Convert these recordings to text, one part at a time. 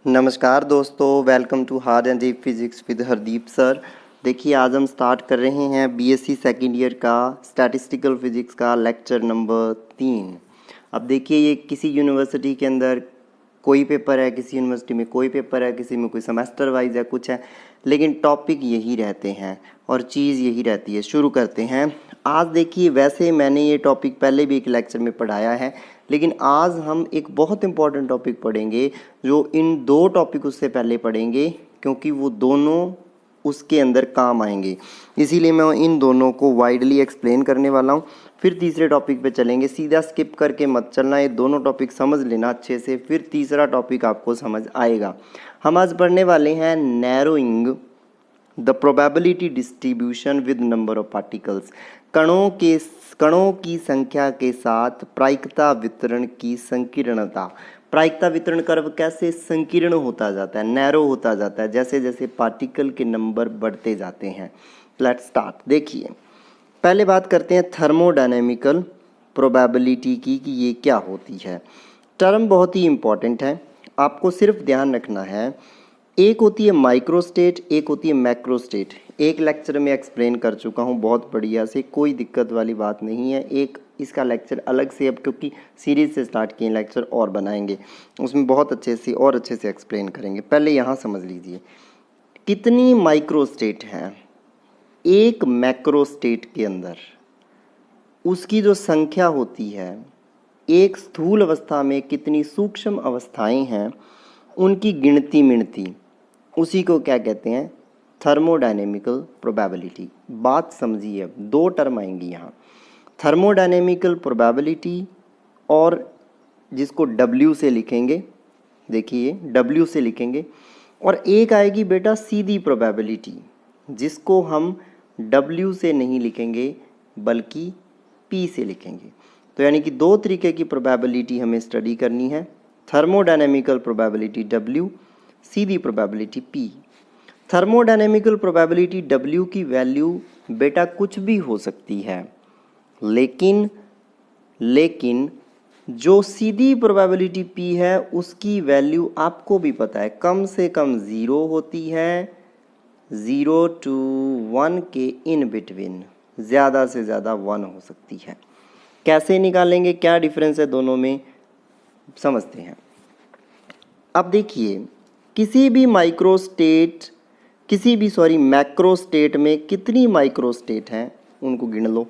नमस्कार दोस्तों, welcome to hard and deep physics with Hardeep sir. देखिए, आज हम स्टार्ट कर रहे हैं बीएससी सेकेंड ईयर का स्टैटिस्टिकल फिजिक्स का लेक्चर नंबर 3। अब देखिए, ये किसी यूनिवर्सिटी के अंदर कोई पेपर है, किसी यूनिवर्सिटी में कोई पेपर है, किसी में कोई सेमेस्टर वाइज है, कुछ है, लेकिन टॉपिक यही रहते हैं और चीज़ यही रहती है। शुरू करते हैं। आज देखिए, वैसे मैंने ये टॉपिक पहले भी एक लेक्चर में पढ़ाया है, लेकिन आज हम एक बहुत इंपॉर्टेंट टॉपिक पढ़ेंगे जो इन दो टॉपिक उससे पहले पढ़ेंगे, क्योंकि वो दोनों उसके अंदर काम आएंगे। इसीलिए मैं इन दोनों को वाइडली एक्सप्लेन करने वाला हूँ। फिर तीसरे टॉपिक पे चलेंगे। सीधा स्किप करके मत चलना, ये दोनों टॉपिक समझ लेना अच्छे से, फिर तीसरा टॉपिक आपको समझ आएगा। हम आज पढ़ने वाले हैं narrowing the probability distribution with number of particles. कणों की संख्या के साथ प्रायिकता वितरण की संकीर्णता। प्रायिकता वितरण कर्व कैसे संकीर्ण होता जाता है, नैरो होता जाता है, जैसे जैसे पार्टिकल के नंबर बढ़ते जाते हैं। Let's start. देखिए, पहले बात करते हैं थर्मोडायनेमिकल प्रोबेबिलिटी की कि ये क्या होती है। टर्म बहुत ही इम्पॉर्टेंट है, आपको सिर्फ ध्यान रखना है। एक होती है माइक्रोस्टेट, एक होती है मैक्रोस्टेट। एक लेक्चर में एक्सप्लेन कर चुका हूँ बहुत बढ़िया से, कोई दिक्कत वाली बात नहीं है। एक इसका लेक्चर अलग से, अब क्योंकि सीरीज से स्टार्ट किए लेक्चर और बनाएंगे, उसमें बहुत अच्छे से और अच्छे से एक्सप्लेन करेंगे। पहले यहाँ समझ लीजिए कितनी माइक्रोस्टेट हैं एक मैक्रोस्टेट के अंदर। उसकी जो संख्या होती है, एक स्थूल अवस्था में कितनी सूक्ष्म अवस्थाएं हैं, उनकी गिनती मिणती, उसी को क्या कहते हैं, थर्मोडायनेमिकल प्रोबेबिलिटी। बात समझिए, अब दो टर्म आएंगी यहाँ, थर्मोडायनेमिकल प्रोबेबिलिटी और जिसको W से लिखेंगे, देखिए W से लिखेंगे, और एक आएगी बेटा सीधी प्रोबेबिलिटी, जिसको हम W से नहीं लिखेंगे बल्कि P से लिखेंगे। तो यानी कि दो तरीके की प्रोबेबिलिटी हमें स्टडी करनी है, थर्मोडायनेमिकल प्रोबेबिलिटी W, सीधी probability P। Thermodynamical probability W की वैल्यू बेटा कुछ भी हो सकती है, लेकिन जो सीधी प्रोबेबिलिटी P है उसकी वैल्यू आपको भी पता है, कम से कम 0 होती है, 0 to 1 के इन बिटवीन, ज़्यादा से ज़्यादा 1 हो सकती है। कैसे निकालेंगे, क्या डिफरेंस है दोनों में, समझते हैं। अब देखिए, किसी भी मैक्रोस्टेट में कितनी माइक्रोस्टेट हैं उनको गिन लो,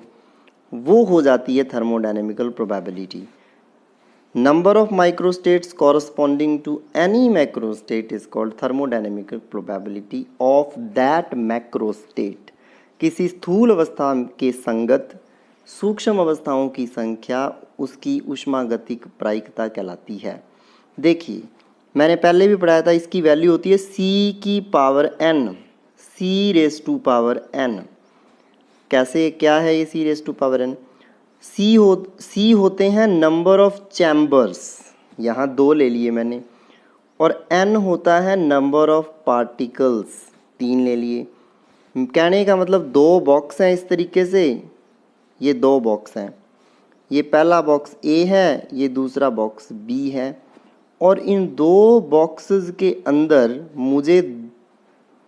वो हो जाती है thermodynamical probability. Number of microstates corresponding to any macrostate is called thermodynamical probability of that macrostate. किसी स्थूल अवस्था के संगत सूक्ष्म अवस्थाओं की संख्या उसकी ऊष्मागतिक प्रायिकता कहलाती है। देखिए, मैंने पहले भी पढ़ाया था, इसकी वैल्यू होती है C⁻n, C⁻n। कैसे, क्या है ये C⁻n? C होते हैं नंबर ऑफ चैम्बर्स, यहाँ 2 ले लिए मैंने, और n होता है नंबर ऑफ पार्टिकल्स, 3 ले लिए। कहने का मतलब 2 बॉक्स हैं इस तरीके से, ये 2 बॉक्स हैं, ये पहला बॉक्स A है, ये दूसरा बॉक्स B है, और इन 2 बॉक्सेस के अंदर मुझे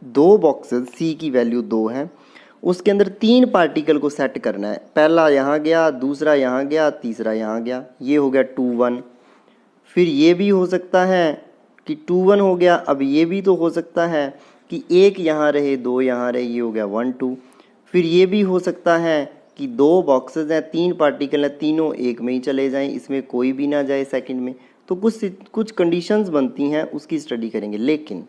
2 बॉक्सेस, C की वैल्यू 2 है, उसके अंदर 3 पार्टिकल को सेट करना है। पहला यहाँ गया, दूसरा यहाँ गया, तीसरा यहाँ गया, ये हो गया 2 1। फिर ये भी हो सकता है कि 2 1 हो गया, अब ये भी तो हो सकता है कि 1 यहाँ रहे, 2 यहाँ रहे, ये हो गया 1 2। फिर ये भी हो सकता है कि 2 बॉक्सेस हैं, 3 पार्टिकल हैं, तीनों एक में ही चले जाएं, इसमें कोई भी ना जाए सेकंड में। तो कुछ कंडीशंस बनती हैं, उसकी स्टडी करेंगे। लेकिन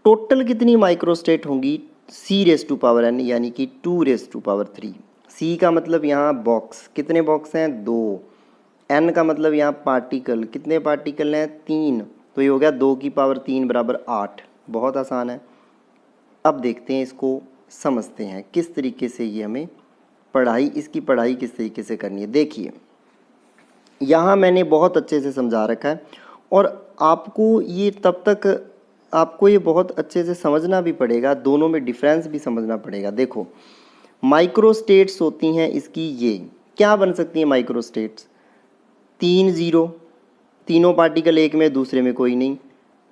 टोटल कितनी माइक्रोस्टेट होंगी, C⁻n यानी कि 2⁻3। C का मतलब यहाँ बॉक्स, कितने बॉक्स हैं, 2। n का मतलब यहाँ पार्टिकल, कितने पार्टिकल हैं, 3। तो ये हो गया 2⁻3 = 8। बहुत आसान है। अब देखते हैं, इसको समझते हैं किस तरीके से ये हमें इसकी पढ़ाई किस तरीके से करनी है। देखिए, यहाँ मैंने बहुत अच्छे से समझा रखा है, और आपको ये बहुत अच्छे से समझना भी पड़ेगा, दोनों में डिफरेंस भी समझना पड़ेगा। देखो, माइक्रोस्टेट्स होती हैं इसकी, ये क्या बन सकती हैं माइक्रोस्टेट्स, 3 0, तीनों पार्टिकल एक में, दूसरे में कोई नहीं।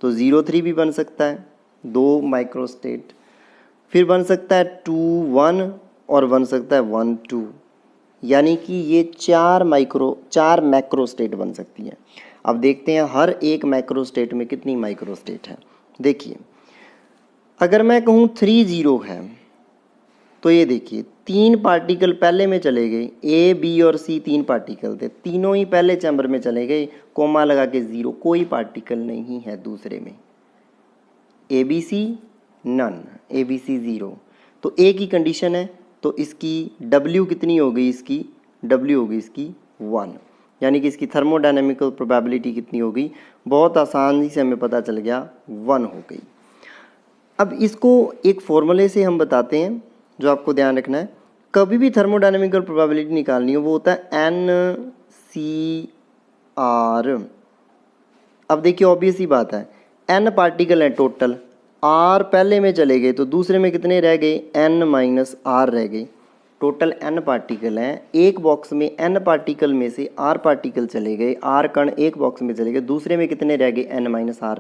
तो 0 3 भी बन सकता है, 2 माइक्रोस्टेट। फिर बन सकता है 2 1 और बन सकता है 1 2, यानी कि ये 4 मैक्रोस्टेट बन सकती है। अब देखते हैं हर एक मैक्रोस्टेट में कितनी माइक्रोस्टेट है। देखिए अगर मैं कहूँ 3 0 है तो ये देखिए 3 पार्टिकल पहले में चले गए, ए बी और सी 3 पार्टिकल थे, तीनों ही पहले चैम्बर में चले गए, कोमा लगा के 0, कोई पार्टिकल नहीं है दूसरे में। A B C none, A B C 0, तो ए की कंडीशन है, तो इसकी W कितनी हो गई, इसकी W होगी इसकी 1, यानी कि इसकी थर्मोडायनेमिकल प्रोबेबिलिटी कितनी हो गई, बहुत आसानी से हमें पता चल गया 1 हो गई। अब इसको एक फॉर्मूले से हम बताते हैं जो आपको ध्यान रखना है, कभी भी थर्मोडायनेमिकल प्रोबेबिलिटी निकालनी हो वो होता है NCR। अब देखिए ऑब्वियस ही बात है, N पार्टिकल हैं टोटल, R पहले में चले गए तो दूसरे में कितने रह गए, N माइनस R रह गए। टोटल N पार्टिकल हैं, एक बॉक्स में N पार्टिकल में से R पार्टिकल चले गए, R कण एक बॉक्स में चले गए, दूसरे में कितने रह गए, N माइनस R।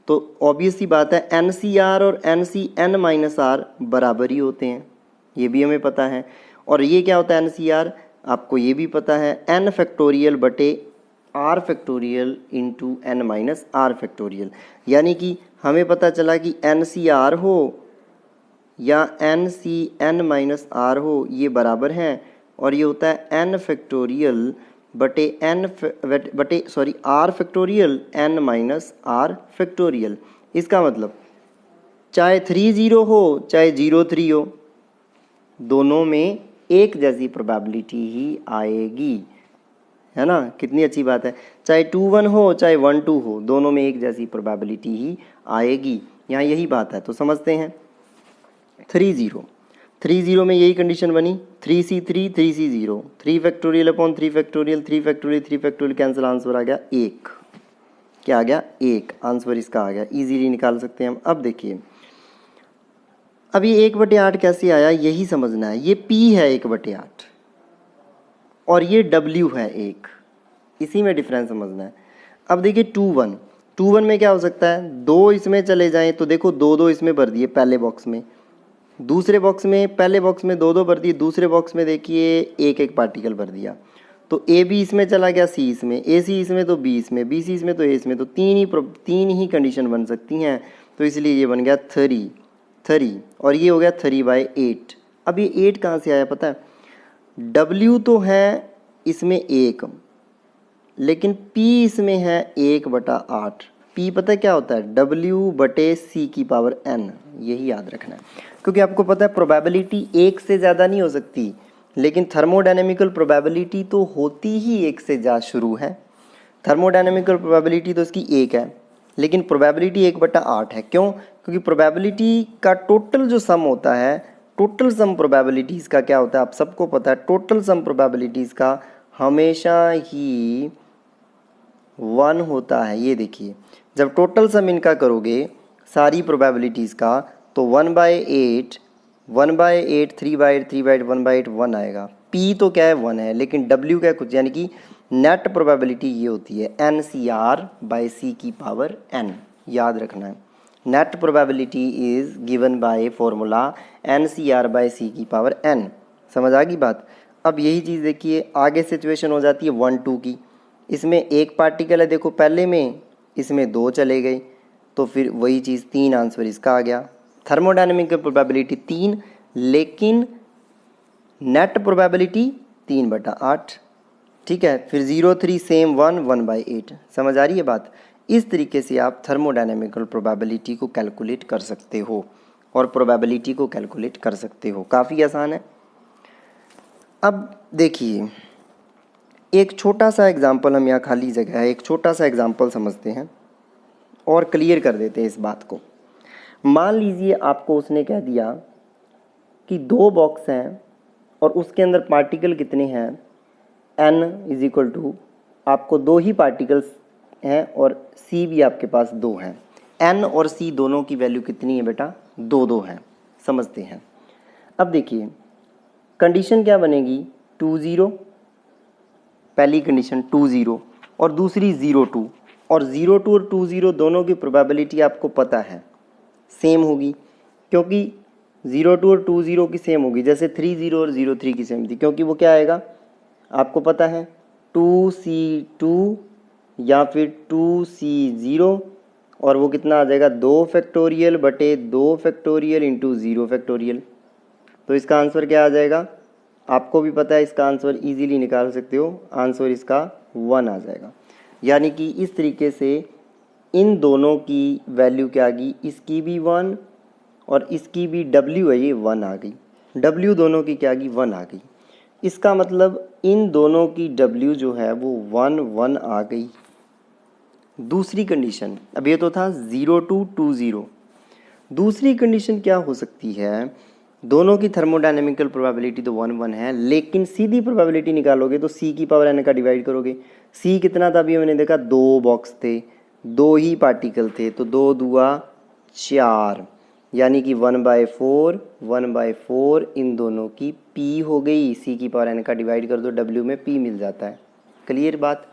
तो ऑब्वियस सी बात है NCR और NCN माइनस R बराबर ही होते हैं, ये भी हमें पता है। और ये क्या होता है NCR, आपको ये भी पता है, N फैक्टोरियल बटे R factorial into N minus R factorial, यानी कि हमें पता चला कि NCR हो या NCN माइनस R हो ये बराबर हैं, और ये होता है N फैक्टोरियल बटे R factorial N minus R factorial. इसका मतलब चाहे 3 0 हो चाहे 0 3 हो, दोनों में एक जैसी प्रोबेबिलिटी ही आएगी, है ना। कितनी अच्छी बात है, चाहे 2 1 हो चाहे 1 2 हो, दोनों में एक जैसी प्रोबेबिलिटी ही आएगी, यहाँ यही बात है। तो समझते हैं 3 0 में यही कंडीशन बनी, 3 C 3 3 C 0, 3 factorial upon 3 factorial, 3 factorial 3 factorial cancel, answer आ गया 1। क्या आ गया, 1 आंसर इसका आ गया, इजीली निकाल सकते हैं हम। अब देखिए अब ये 1/8 कैसे आया यही समझना है, ये P है 1/8 और ये W है 1, इसी में डिफरेंस समझना है। अब देखिए 2 1 में क्या हो सकता है, 2 इसमें चले जाएं तो देखो 2 2 इसमें भर दिए पहले बॉक्स में, दूसरे बॉक्स में पहले बॉक्स में 2 2 भर दिए, दूसरे बॉक्स में देखिए एक एक पार्टिकल भर दिया, तो ए बी इसमें चला गया, सी इसमें, ए सी इसमें तो बी इसमें, बी सी इसमें तो ए इसमें, तो तीन ही कंडीशन बन सकती हैं, तो इसलिए ये बन गया 3 और ये हो गया 3/8। अब ये 8 कहाँ से आया पता है, W तो है इसमें 1, लेकिन P इसमें है 1/8। P पता है क्या होता है, W बटे C की पावर N, यही याद रखना है, क्योंकि आपको पता है प्रोबेबिलिटी 1 से ज़्यादा नहीं हो सकती, लेकिन थर्मोडायनेमिकल प्रोबेबिलिटी तो होती ही 1 से ज़्यादा शुरू है। थर्मोडायनेमिकल प्रोबेबिलिटी तो इसकी 1 है, लेकिन प्रोबेबिलिटी 1/8 है। क्यों, क्योंकि प्रोबेबिलिटी का टोटल जो सम होता है, टोटल सम प्रोबेबिलिटीज़ का क्या होता है आप सबको पता है, टोटल सम प्रोबेबिलिटीज़ का हमेशा ही 1 होता है। ये देखिए जब टोटल सम इनका करोगे सारी प्रोबेबिलिटीज़ का, तो 1/8 3/8 3/8 1/8 1 आएगा। P तो क्या है 1 है, लेकिन W क्या है कुछ, यानी कि नेट प्रोबेबिलिटी ये होती है NCR/C की पावर N, याद रखना है। Net probability is given by formula NCR/C की पावर N। समझ आ गई बात। अब यही चीज़ देखिए आगे सिचुएशन हो जाती है 1 2 की, इसमें एक पार्टिकल है देखो पहले में, इसमें 2 चले गए, तो फिर वही चीज़ 3 आंसर इसका आ गया। थर्मोडायनेमिकल प्रोबेबिलिटी 3, लेकिन नेट प्रोबेबिलिटी 3/8, ठीक है। फिर 0 3 सेम 1 1/8। समझ आ रही है बात। इस तरीके से आप थर्मोडायनेमिकल प्रोबेबिलिटी को कैलकुलेट कर सकते हो और प्रोबेबिलिटी को कैलकुलेट कर सकते हो, काफ़ी आसान है। अब देखिए एक छोटा सा एग्जांपल, हम यहाँ खाली जगह है, एक छोटा सा एग्जांपल समझते हैं और क्लियर कर देते हैं इस बात को। मान लीजिए आपको उसने कह दिया कि 2 बॉक्स हैं और उसके अंदर पार्टिकल कितने हैं, N = आपको 2 ही पार्टिकल्स हैं और C भी आपके पास 2 हैं। N और C दोनों की वैल्यू कितनी है बेटा, 2 2 है। समझते हैं। अब देखिए कंडीशन क्या बनेगी, 2 0, पहली कंडीशन 2 0 और दूसरी 0 2, और 02 और 20 दोनों की प्रोबेबिलिटी आपको पता है सेम होगी, क्योंकि 02 और 20 की सेम होगी, जैसे 30 और 03 की सेम थी, क्योंकि वो क्या आएगा आपको पता है 2C2 या फिर 2C0, और वो कितना आ जाएगा 2 फैक्टोरियल बटे 2 फैक्टोरियल इंटू 0 फैक्टोरियल। तो इसका आंसर क्या आ जाएगा, आपको भी पता है इसका आंसर इजीली निकाल सकते हो, आंसर इसका 1 आ जाएगा। यानी कि इस तरीके से इन दोनों की वैल्यू क्या आ गई, इसकी भी 1 और इसकी भी W है ये 1 आ गई, W दोनों की क्या आ गई 1 आ गई। इसका मतलब इन दोनों की W जो है वो 1 1 आ गई। दूसरी कंडीशन, अब ये तो था 02 20, दूसरी कंडीशन क्या हो सकती है, दोनों की थर्मोडायनेमिकल प्रोबेबिलिटी तो 1 1 है, लेकिन सीधी प्रोबेबिलिटी निकालोगे तो c की पावर n का डिवाइड करोगे। c कितना था अभी मैंने देखा, 2 बॉक्स थे, 2 ही पार्टिकल थे, तो 2 दूआ 4, यानी कि 1/4 इन दोनों की p हो गई। c की पावर n का डिवाइड कर दो, w में p मिल जाता है। क्लियर बात।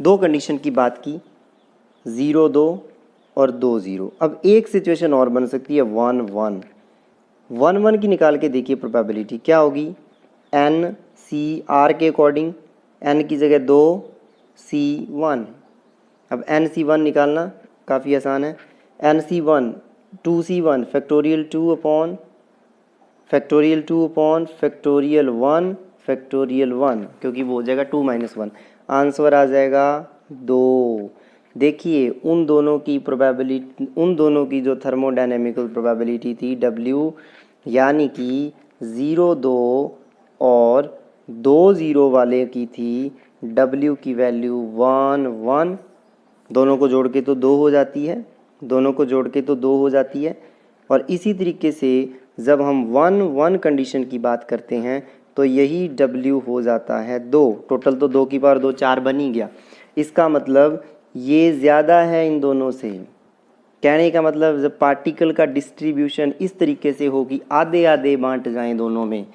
दो कंडीशन की बात की, 0 2 और 2 0। अब एक सिचुएशन और बन सकती है 1 1 1 1 की निकाल के देखिए प्रोबेबिलिटी क्या होगी, n c r के अकॉर्डिंग n की जगह 2 c 1। अब n c 1 निकालना काफ़ी आसान है, n c 1 2 c 1 factorial 2 upon factorial 2 upon factorial 1 factorial 1, क्योंकि वो हो जाएगा 2 - 1, आंसर आ जाएगा 2। देखिए उन दोनों की प्रोबेबिलिटी, उन दोनों की जो थर्मोडायनेमिकल प्रोबेबिलिटी थी W, यानी कि 0 2 और 2 0 वाले की थी W की वैल्यू 1 1, दोनों को जोड़ के तो 2 हो जाती है, दोनों को जोड़ के तो 2 हो जाती है। और इसी तरीके से जब हम 1 1 कंडीशन की बात करते हैं तो यही W हो जाता है 2, टोटल तो 2 की पावर 2 4 बन ही गया। इसका मतलब ये ज़्यादा है इन दोनों से, कहने का मतलब जब पार्टिकल का डिस्ट्रीब्यूशन इस तरीके से हो कि आधे आधे बांट जाएं दोनों में,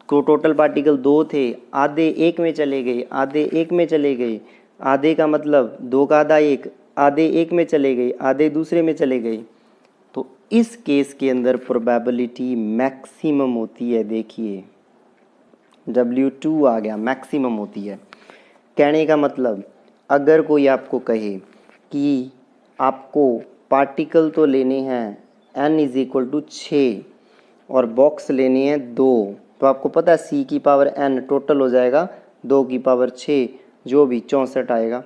को टोटल पार्टिकल 2 थे, आधे एक में चले गए, आधे एक में चले गए, आधे का मतलब 2 का आधा 1, आधे एक में चले गए, आधे दूसरे में चले गए, तो इस केस के अंदर प्रोबेबिलिटी मैक्सिमम होती है। देखिए W2 आ गया, मैक्सिमम होती है। कहने का मतलब अगर कोई आपको कहे कि आपको पार्टिकल तो लेने हैं n = 6 और बॉक्स लेने हैं 2, तो आपको पता है c की पावर n टोटल हो जाएगा 2 की पावर 6, जो भी 64 आएगा,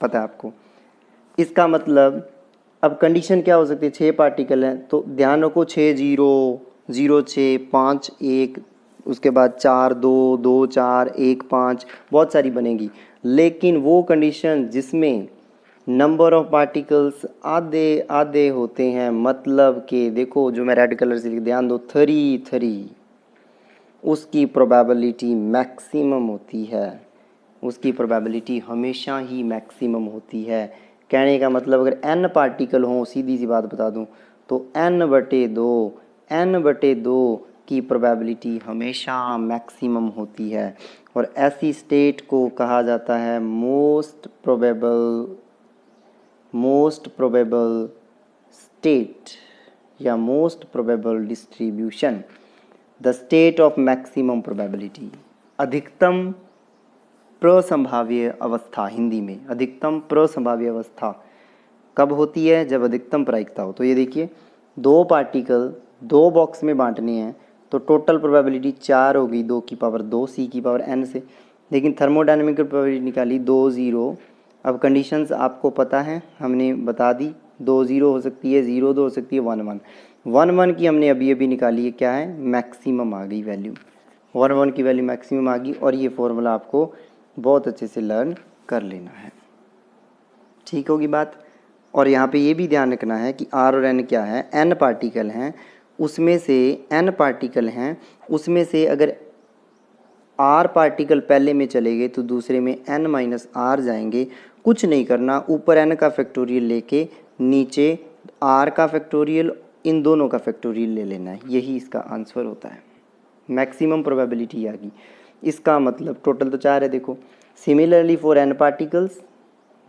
पता है आपको। इसका मतलब अब कंडीशन क्या हो सकती है, 6 पार्टिकल हैं, तो ध्यान रखो 6 0 0 6 5 1, उसके बाद 4 2 2 4 1 5, बहुत सारी बनेगी। लेकिन वो कंडीशन जिसमें नंबर ऑफ पार्टिकल्स आधे आधे होते हैं, मतलब कि देखो जो मैं रेड कलर से लिख, ध्यान दो 3 3, उसकी प्रोबेबिलिटी मैक्सिमम होती है, उसकी प्रोबेबिलिटी हमेशा ही मैक्सिमम होती है। कहने का मतलब अगर n पार्टिकल हों, सीधी सी बात बता दूं, तो n/2 की प्रोबेबिलिटी हमेशा मैक्सिमम होती है, और ऐसी स्टेट को कहा जाता है मोस्ट प्रोबेबल स्टेट या most probable distribution, the state of maximum probability. अधिकतम प्रसंभाव्य अवस्था, हिंदी में अधिकतम प्रसंभाव्य अवस्था कब होती है, जब अधिकतम प्रायिकता हो। तो ये देखिए 2 पार्टिकल 2 बॉक्स में बांटने हैं, तो टोटल प्रोबेबिलिटी 4 होगी 2 की पावर 2 c की पावर n से, लेकिन थर्मोडायनेमिकल प्रोबेबिलिटी निकाली 2 0। अब कंडीशंस आपको पता है, हमने बता दी, 2 0 हो सकती है, 0 2 हो सकती है, 1 1 1 1 की हमने अभी अभी निकाली है, क्या है, मैक्सिमम आ गई वैल्यू, 1 1 की वैल्यू मैक्सिमम आ गई। और ये फॉर्मूला आपको बहुत अच्छे से लर्न कर लेना है, ठीक होगी बात। और यहाँ पे ये भी ध्यान रखना है कि R और N क्या है, N पार्टिकल हैं, उसमें से N पार्टिकल हैं, उसमें से अगर R पार्टिकल पहले में चले गए तो दूसरे में N - R जाएंगे। कुछ नहीं करना, ऊपर N का फैक्टोरियल लेके नीचे R का फैक्टोरियल, इन दोनों का फैक्टोरियल ले लेना है, यही इसका आंसर होता है। मैक्सिमम प्रोबेबिलिटी आ गई। इसका मतलब टोटल तो 4 है, देखो। सिमिलरली फॉर n पार्टिकल्स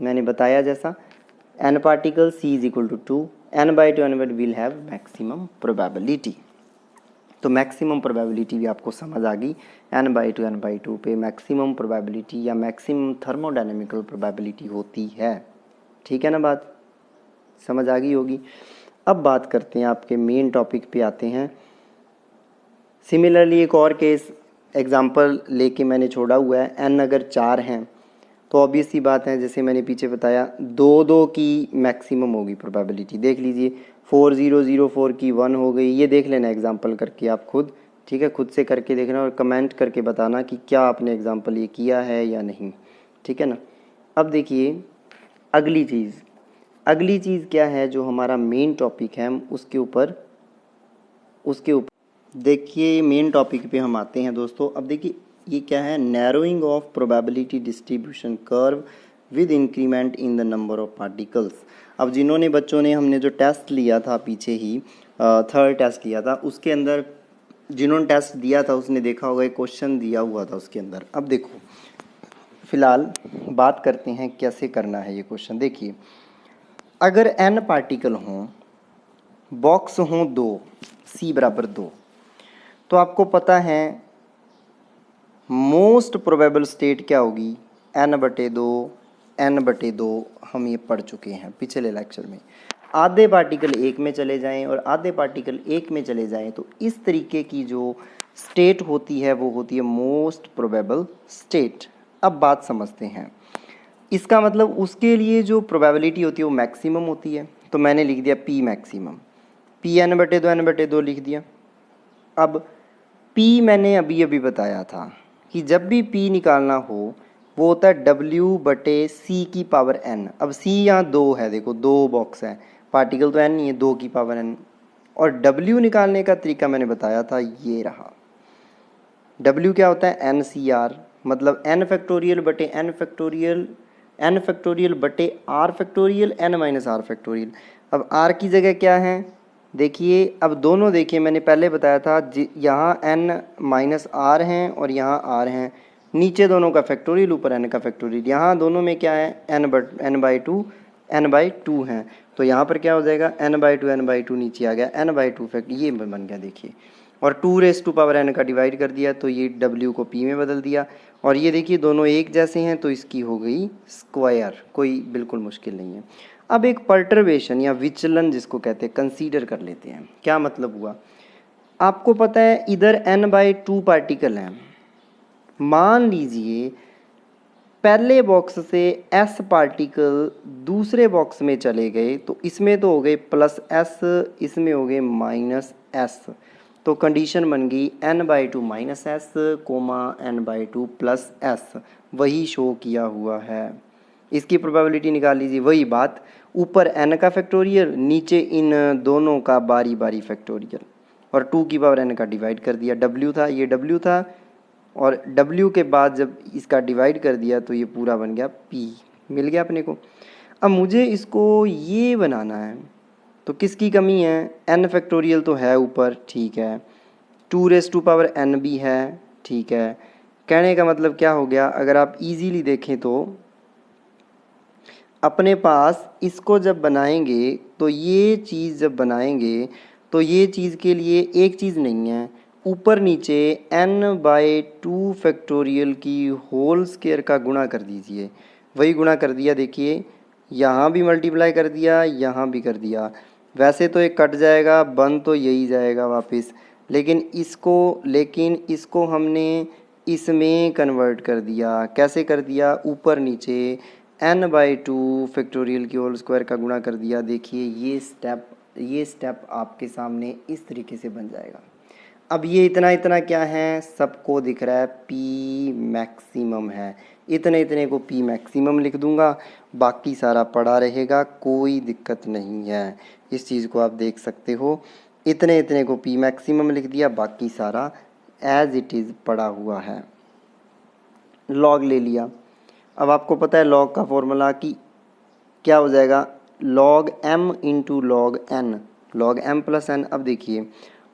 मैंने बताया जैसा n particle c is equal to 2, n/2 n/2 will have maximum probability. तो मैक्सिमम प्रोबेबिलिटी भी आपको समझ आ गई, n/2 n/2 पे मैक्सिमम प्रोबेबिलिटी या मैक्सिमम थर्मोडायनेमिकल प्रोबेबिलिटी होती है। ठीक है ना, बात समझ आ गई होगी। अब बात करते हैं, आपके मेन टॉपिक पे आते हैं। सिमिलरली एक और केस एग्जांपल लेके मैंने छोड़ा हुआ है। n अगर 4 हैं तो ऑब्वियस सी बात है, जैसे मैंने पीछे बताया, 2 की मैक्सिमम होगी प्रोबेबिलिटी। देख लीजिए 4004 की 1 हो गई। ये देख लेना एग्जांपल करके आप खुद, ठीक है, खुद से करके देखना और कमेंट करके बताना कि क्या आपने एग्जांपल ये किया है या नहीं। ठीक है ना। अब देखिए अगली चीज़ क्या है, जो हमारा मेन टॉपिक है उसके ऊपर देखिए मेन टॉपिक पे हम आते हैं दोस्तों। अब देखिए ये क्या है, narrowing of probability distribution curve with increment in the number of particles. अब जिन्होंने बच्चों ने हमने जो टेस्ट लिया था पीछे ही, थर्ड टेस्ट लिया था, उसके अंदर जिन्होंने टेस्ट दिया था उसने देखा होगा एक क्वेश्चन दिया हुआ था उसके अंदर। अब देखो फिलहाल बात करते हैं कैसे करना है ये क्वेश्चन। देखिए अगर n पार्टिकल हों, बॉक्स हों 2, c बराबर 2, तो आपको पता है मोस्ट प्रोबेबल स्टेट क्या होगी, n/2 हम ये पढ़ चुके हैं पिछले लेक्चर में। आधे पार्टिकल एक में चले जाएं और आधे पार्टिकल एक में चले जाएं, तो इस तरीके की जो स्टेट होती है वो होती है मोस्ट प्रोबेबल स्टेट। अब बात समझते हैं, इसका मतलब उसके लिए जो प्रोबेबिलिटी होती है वो मैक्सिमम होती है। तो मैंने लिख दिया p मैक्सिमम, p n/2 लिख दिया। अब p मैंने अभी बताया था कि जब भी p निकालना हो वो होता है w/c की पावर n। अब c यहाँ 2 है, देखो 2 बॉक्स है, पार्टिकल तो n नहीं है, 2 की पावर n। और w निकालने का तरीका मैंने बताया था, ये रहा। w क्या होता है, NCR, मतलब n फैक्टोरियल बटे n फैक्टोरियल, n फैक्टोरियल बटे r factorial, n minus r factorial. अब r की जगह क्या है, देखिए अब दोनों देखिए मैंने पहले बताया था, यहाँ n माइनस आर हैं और यहाँ r हैं, नीचे दोनों का फैक्टोरियल ऊपर n का फैक्टोरियल। यहाँ दोनों में क्या है, n/2 हैं, तो यहाँ पर क्या हो जाएगा, n/2 नीचे आ गया, n/2 फैक्ट ये बन गया देखिए। और 2n का डिवाइड कर दिया तो ये w को p में बदल दिया। और ये देखिए दोनों एक जैसे हैं तो इसकी हो गई स्क्वायर, कोई बिल्कुल मुश्किल नहीं है। अब एक पर्टर्बेशन या विचलन जिसको कहते हैं कंसीडर कर लेते हैं। क्या मतलब हुआ, आपको पता है इधर n/2 पार्टिकल हैं, मान लीजिए पहले बॉक्स से s पार्टिकल दूसरे बॉक्स में चले गए, तो इसमें तो हो गए +s, इसमें हो गए -s, तो कंडीशन बन गई n/2 -s, n/2 +s, वही शो किया हुआ है। इसकी प्रोबेबिलिटी निकाल लीजिए, वही बात, ऊपर n का फैक्टोरियल, नीचे इन दोनों का बारी बारी फैक्टोरियल, और 2 की पावर n का डिवाइड कर दिया। w था, ये w था, और w के बाद जब इसका डिवाइड कर दिया तो ये पूरा बन गया p, मिल गया अपने को। अब मुझे इसको ये बनाना है, तो किसकी कमी है, n फैक्टोरियल तो है ऊपर, ठीक है, 2n भी है, ठीक है। कहने का मतलब क्या हो गया, अगर आप इजीली देखें तो अपने पास इसको जब बनाएंगे, तो ये चीज़ जब बनाएंगे तो ये चीज़ के लिए एक चीज़ नहीं है, ऊपर नीचे n/2 फैक्टोरियल की होल स्क्वायर का गुणा कर दीजिए, वही गुणा कर दिया। देखिए यहाँ भी मल्टीप्लाई कर दिया, यहाँ भी कर दिया। वैसे तो एक कट जाएगा, बन तो यही जाएगा वापस, लेकिन इसको हमने इसमें कन्वर्ट कर दिया। कैसे कर दिया, ऊपर नीचे n/2 फैक्टोरियल की होल स्क्वायर का गुणा कर दिया। देखिए ये स्टेप आपके सामने इस तरीके से बन जाएगा। अब ये इतना क्या है, सबको दिख रहा है p मैक्सिमम है, इतने को p मैक्सिमम लिख दूंगा, बाकी सारा पड़ा रहेगा, कोई दिक्कत नहीं है। इस चीज़ को आप देख सकते हो, इतने को p मैक्सिमम लिख दिया, बाकी सारा एज इट इज़ पड़ा हुआ है। लॉग ले लिया। अब आपको पता है लॉग का फॉर्मूला कि क्या हो जाएगा, log m into log n, log m plus n। अब देखिए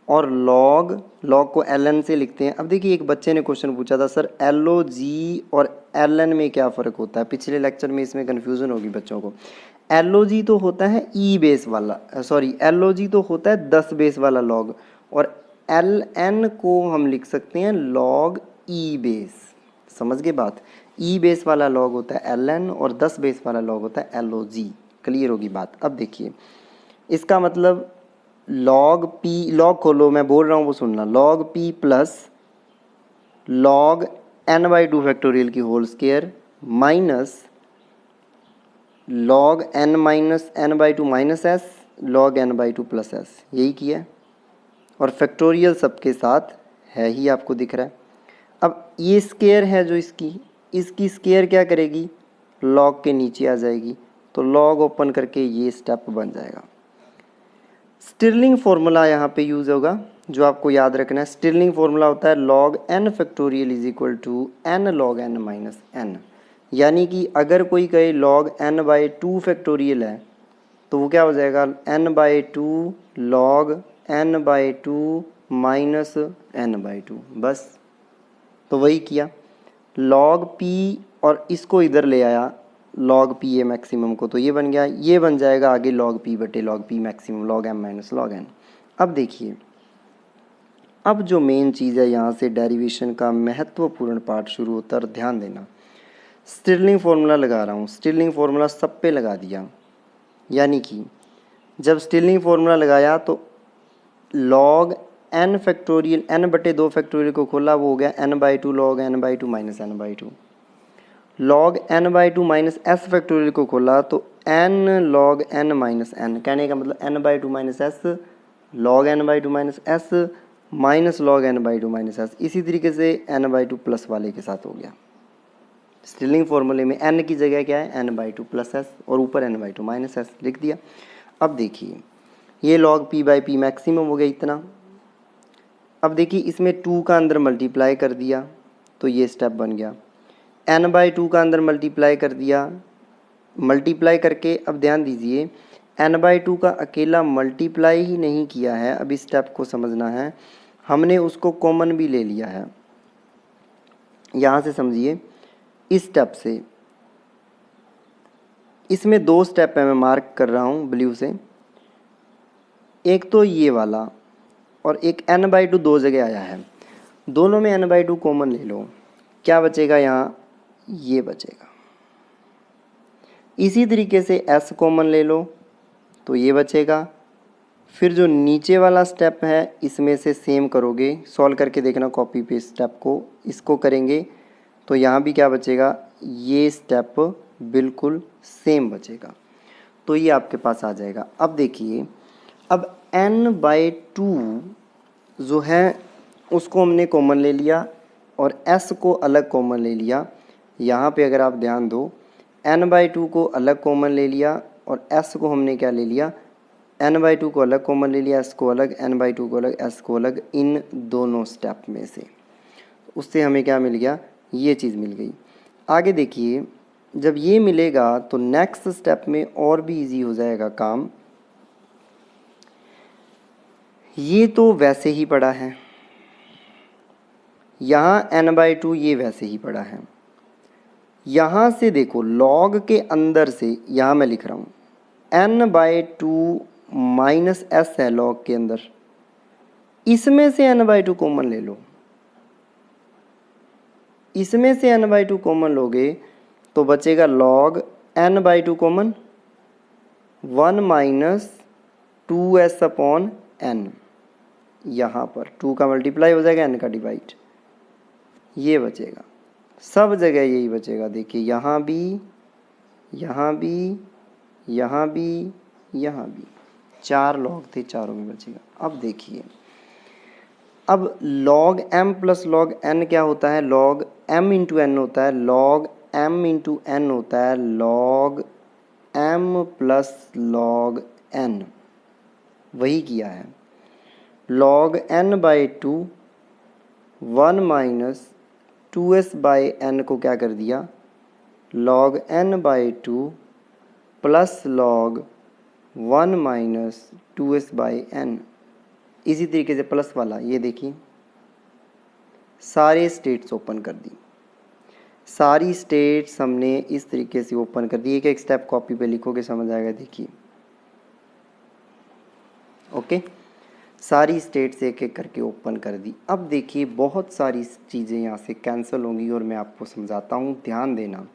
और लॉग लॉग को ln से लिखते हैं। अब देखिए एक बच्चे ने क्वेश्चन पूछा था सर log और ln में क्या फ़र्क होता है, पिछले लेक्चर में इसमें कन्फ्यूज़न होगी बच्चों को। log तो होता है ई बेस वाला, सॉरी log तो होता है 10 बेस वाला लॉग, और ln को हम लिख सकते हैं log ई बेस। समझ गए बात, ई बेस वाला लॉग होता है ln और 10 बेस वाला लॉग होता है log। क्लियर होगी बात। अब देखिए इसका मतलब log p, log खोलो, मैं बोल रहा हूँ वो सुनना, log p plus log n/2 factorial की whole square minus log n minus n/2 minus S log n/2 plus S, यही किया है। और फैक्टोरियल सबके साथ है ही, आपको दिख रहा है। अब ये स्केयर है जो इसकी स्केयर क्या करेगी, log के नीचे आ जाएगी, तो log ओपन करके ये स्टेप बन जाएगा। स्टिरलिंग फार्मूला यहाँ पे यूज़ होगा, जो आपको याद रखना है। स्टिरलिंग फार्मूला होता है log n factorial is equal to n log n minus n। यानी कि अगर कोई कहे log n/2 फैक्टोरियल है तो वो क्या हो जाएगा, n/2 log n/2 minus n/2, बस। तो वही किया, log p और इसको इधर ले आया log p ए मैक्सिमम को, तो ये बन गया, ये बन जाएगा आगे log p बटे log p maximum log m minus log n। अब देखिए, अब जो मेन चीज़ है यहाँ से डेरिवेशन का महत्वपूर्ण पार्ट शुरू होता है, और ध्यान देना स्टिरलिंग फार्मूला लगा रहा हूँ। स्टिरलिंग फार्मूला सब पे लगा दिया, यानी कि जब स्टिरलिंग फार्मूला लगाया तो log n factorial n/2 factorial को खोला, वो हो गया n/2 log n/2 minus n/2। log n/2 minus S factorial को खोला तो n log n minus n, कहने का मतलब n/2 minus S log n/2 minus S minus log n/2 minus S. इसी तरीके से n/2 प्लस वाले के साथ हो गया। स्टिरलिंग फार्मूले में n की जगह क्या है, n/2 प्लस एस, और ऊपर n/2 माइनस एस लिख दिया। अब देखिए ये log p/p मैक्सिमम हो गया इतना। अब देखिए इसमें 2 का अंदर मल्टीप्लाई कर दिया तो ये स्टेप बन गया, n/2 का अंदर मल्टीप्लाई कर दिया, मल्टीप्लाई करके, अब ध्यान दीजिए n/2 का अकेला मल्टीप्लाई ही नहीं किया है, अब इस स्टेप को समझना है, हमने उसको कॉमन भी ले लिया है। यहाँ से समझिए, इस स्टेप से, इसमें 2 स्टेप है, मैं मार्क कर रहा हूँ ब्लू से। एक तो ये वाला और एक n/2 दो जगह आया है, दोनों में n/2 कॉमन ले लो, क्या बचेगा यहाँ, ये बचेगा। इसी तरीके से s कॉमन ले लो तो ये बचेगा। फिर जो नीचे वाला स्टेप है इसमें से सेम करोगे, सॉल्व करके देखना कॉपी पेस्ट स्टेप को, इसको करेंगे तो यहाँ भी क्या बचेगा, ये स्टेप बिल्कुल सेम बचेगा, तो ये आपके पास आ जाएगा। अब देखिए, अब n/2 जो है उसको हमने कॉमन ले लिया और s को अलग कॉमन ले लिया। यहाँ पे अगर आप ध्यान दो, n/2 को अलग कॉमन ले लिया और s को हमने क्या ले लिया, n/2 को अलग कॉमन ले लिया, s को अलग, n/2 को अलग, s को अलग, इन दोनों स्टेप में से। उससे हमें क्या मिल गया, ये चीज़ मिल गई। आगे देखिए, जब ये मिलेगा तो नेक्स्ट स्टेप में और भी इजी हो जाएगा काम। ये तो वैसे ही पड़ा है, यहाँ n/2 ये वैसे ही पड़ा है। यहाँ से देखो log के अंदर से, यहाँ मैं लिख रहा हूँ n/2 माइनस एस है log के अंदर, इसमें से n/2 कॉमन ले लो, इसमें से n/2 कॉमन लोगे तो बचेगा log n/2 common 1 minus 2s upon n। यहाँ पर 2 का मल्टीप्लाई हो जाएगा, n का डिवाइड, ये बचेगा, सब जगह यही बचेगा। देखिए यहाँ भी, यहाँ भी, यहाँ भी, यहाँ भी, 4 log थे, चारों में बचेगा। अब देखिए, अब log m plus log n क्या होता है, log m इंटू n होता है, log m इंटू n होता है log m plus log n, वही किया है। log n/2 1 minus 2s by n को क्या कर दिया, log n/2 plus log 1 minus 2s by n, इसी तरीके से प्लस वाला, ये देखिए सारे स्टेट्स ओपन कर दी, सारी स्टेट्स हमने इस तरीके से ओपन कर दी। एक एक स्टेप कॉपी पे लिखोगे समझ आएगा। देखिए ओके, सारी स्टेट्स एक एक करके ओपन कर दी। अब देखिए बहुत सारी चीज़ें यहाँ से कैंसिल होंगी और मैं आपको समझाता हूँ, ध्यान देना।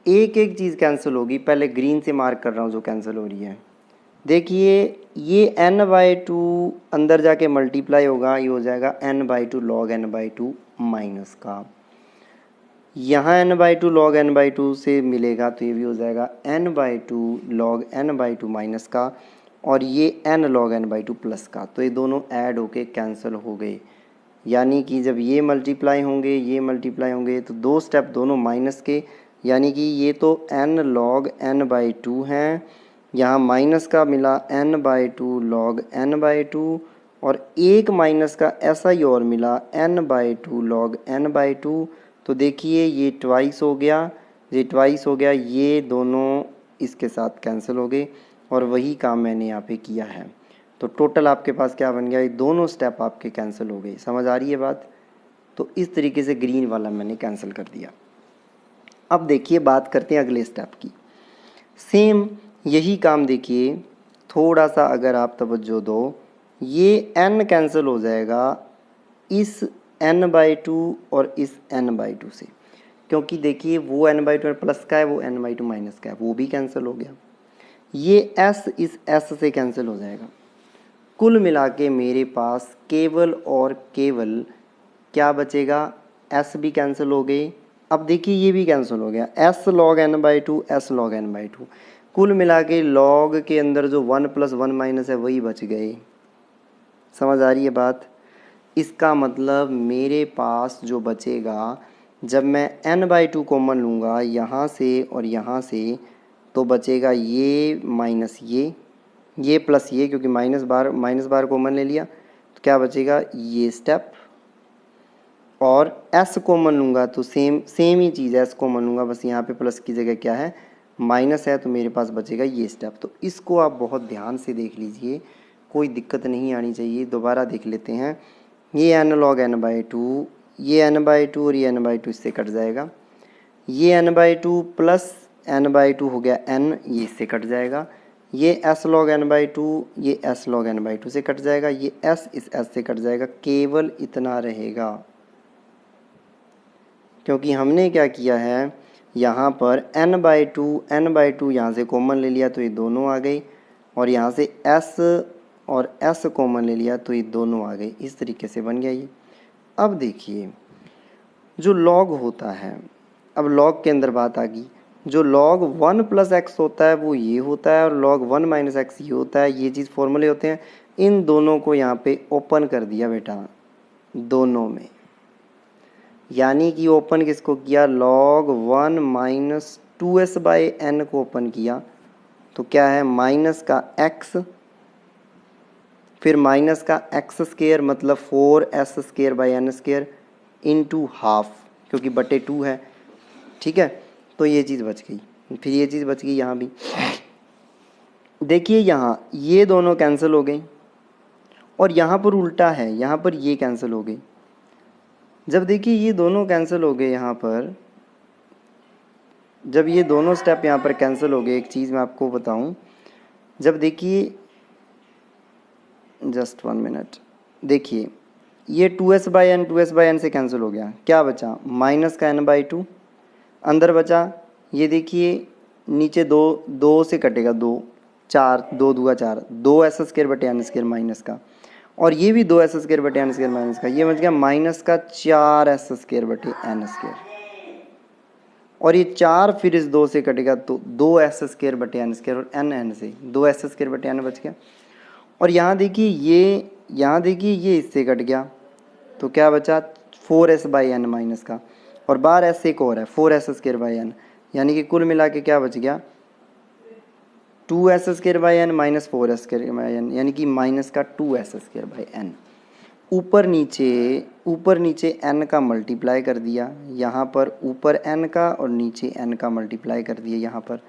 एक एक चीज़ कैंसिल होगी, पहले ग्रीन से मार्क कर रहा हूँ जो कैंसिल हो रही है। देखिए ये n/2 अंदर जाके मल्टीप्लाई होगा, ये हो जाएगा n/2 log n/2 माइनस का। यहाँ n/2 log n/2 से मिलेगा तो ये भी हो जाएगा n/2 log n/2 माइनस का, और ये n log n/2 प्लस का। तो ये दोनों ऐड होके कैंसिल हो गए, यानी कि जब ये मल्टीप्लाई होंगे ये मल्टीप्लाई होंगे तो दो स्टेप दोनों माइनस के, यानी कि ये तो n log n/2 हैं, यहाँ माइनस का मिला n/2 log n/2, और एक माइनस का ऐसा ही और मिला n/2 log n/2। तो देखिए ये ट्वाइस हो गया, ये ट्वाइस हो गया, ये दोनों इसके साथ कैंसिल हो गए, और वही काम मैंने यहाँ पे किया है। तो टोटल आपके पास क्या बन गया, ये दोनों स्टेप आपके कैंसिल हो गए। समझ आ रही है बात? तो इस तरीके से ग्रीन वाला मैंने कैंसिल कर दिया। अब देखिए बात करते हैं अगले स्टेप की। सेम यही काम देखिए, थोड़ा सा अगर आप तवज्जो दो, ये n कैंसिल हो जाएगा इस n/2 और इस n/2 से, क्योंकि देखिए वो n/2 प्लस का है, वो n/2 माइनस का है, वो भी कैंसिल हो गया। ये s इस s से कैंसिल हो जाएगा। कुल मिला के मेरे पास केवल और केवल क्या बचेगा, s भी कैंसिल हो गए। अब देखिए ये भी कैंसिल हो गया, s log n/2 s log n/2। कुल मिला के log के अंदर जो 1 + 1 माइनस है वही बच गए। समझ आ रही है बात? इसका मतलब मेरे पास जो बचेगा, जब मैं n/2 कॉमन लूँगा यहाँ से और यहाँ से, तो बचेगा ये माइनस ये प्लस ये, क्योंकि माइनस बार कॉमन ले लिया, तो क्या बचेगा ये स्टेप। और s कॉमन लूँगा तो सेम ही चीज़ है, s कॉमन लूँगा, बस यहाँ पे प्लस की जगह क्या है माइनस है, तो मेरे पास बचेगा ये स्टेप। तो इसको आप बहुत ध्यान से देख लीजिए, कोई दिक्कत नहीं आनी चाहिए। दोबारा देख लेते हैं। ये n log n/2, ये n/2 और ये n/2 इससे कट जाएगा, ये n/2 प्लस n/2 हो गया n, ये इससे कट जाएगा, ये s log n/2, ये s log n/2 से कट जाएगा, ये s इस s से कट जाएगा, केवल इतना रहेगा। क्योंकि हमने क्या किया है, यहाँ पर n/2 यहाँ से कॉमन ले लिया तो ये दोनों आ गई, और यहाँ से s और s कॉमन ले लिया तो ये दोनों आ गए। इस तरीके से बन गया ये। अब देखिए जो लॉग होता है, अब लॉग के अंदर बात आ गई, जो log 1 + x होता है वो ये होता है, और log 1 - x ये होता है। ये चीज़ फॉर्मूले होते हैं, इन दोनों को यहाँ पे ओपन कर दिया बेटा, दोनों में, यानी कि ओपन किसको किया, log 1 - 2s/n को ओपन किया। तो क्या है, माइनस का x, फिर माइनस का x² मतलब 4s² n² इंटू हाफ, क्योंकि बटे 2 है। ठीक है, तो ये चीज़ बच गई। फिर ये चीज़ बच गई यहाँ भी। देखिए यहाँ ये दोनों कैंसिल हो गई, और यहाँ पर उल्टा है, यहाँ पर ये कैंसिल हो गई। जब देखिए ये दोनों कैंसिल हो गए, यहाँ पर जब ये दोनों स्टेप यहाँ पर कैंसिल हो गए, एक चीज़ मैं आपको बताऊँ, जब देखिए जस्ट 1 मिनट, देखिए ये 2s/n से कैंसिल हो गया, क्या बचा माइनस का n/2 अंदर बचा। ये देखिए नीचे दो से कटेगा, 2 4 2 दूगा 4, 2s² माइनस का, और ये भी 2s² माइनस का, ये बच गया माइनस का 4s² और ये 4 फिर इस 2 से कटेगा तो 2s² और n से 2s² बच गया। और यहाँ देखिए ये इससे कट गया, तो क्या बचा 4s/n माइनस का, और बार s एक और है 4s²/n, यानी कि कुल मिला के क्या बच गया 2s² माइनस 4s², यानी कि माइनस का 2s²। ऊपर नीचे n का मल्टीप्लाई कर दिया, यहाँ पर ऊपर n का और नीचे n का मल्टीप्लाई कर दिया यहाँ पर,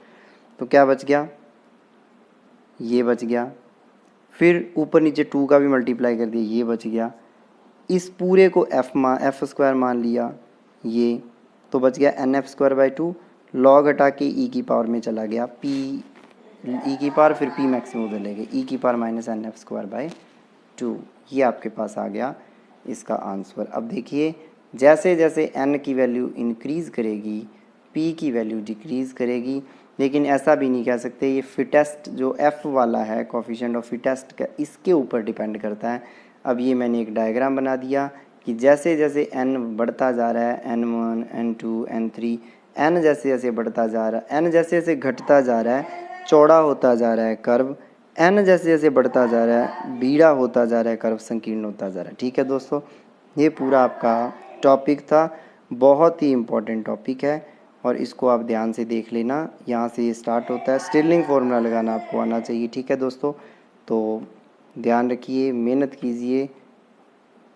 तो क्या बच गया ये बच गया। फिर ऊपर नीचे 2 का भी मल्टीप्लाई कर दिया, ये बच गया। इस पूरे को एफ स्क्वायर मान लिया, ये तो बच गया NF²/2। लॉग हटा के ई की पावर में चला गया, पी ई की पावर, फिर पी मैक्सिमम उधर ले गए, ई की पावर -NF²/2। ये आपके पास आ गया इसका आंसर। अब देखिए जैसे जैसे n की वैल्यू इंक्रीज़ करेगी p की वैल्यू डिक्रीज़ करेगी, लेकिन ऐसा भी नहीं कह सकते ये फिटेस्ट जो f वाला है कोफिशिएंट ऑफ फिटेस्ट का, इसके ऊपर डिपेंड करता है। अब ये मैंने एक डायग्राम बना दिया कि जैसे जैसे n बढ़ता जा रहा है, n1 n2 n3, n जैसे जैसे बढ़ता जा रहा है, n जैसे जैसे घटता जा रहा है, चौड़ा होता जा रहा है कर्व, n जैसे जैसे बढ़ता जा रहा है, बीड़ा होता जा रहा है कर्व, संकीर्ण होता जा रहा है। ठीक है दोस्तों, ये पूरा आपका टॉपिक था, बहुत ही इम्पोर्टेंट टॉपिक है और इसको आप ध्यान से देख लेना। यहाँ से ये स्टार्ट होता है, स्टिरलिंग फार्मूला लगाना आपको आना चाहिए। ठीक है दोस्तों, तो ध्यान रखिए, मेहनत कीजिए।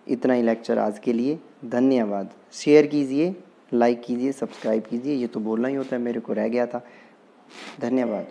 इतना ही लेक्चर आज के लिए, धन्यवाद। शेयर कीजिए, लाइक कीजिए, सब्सक्राइब कीजिए, ये तो बोलना ही होता है, मेरे को रह गया था। धन्यवाद।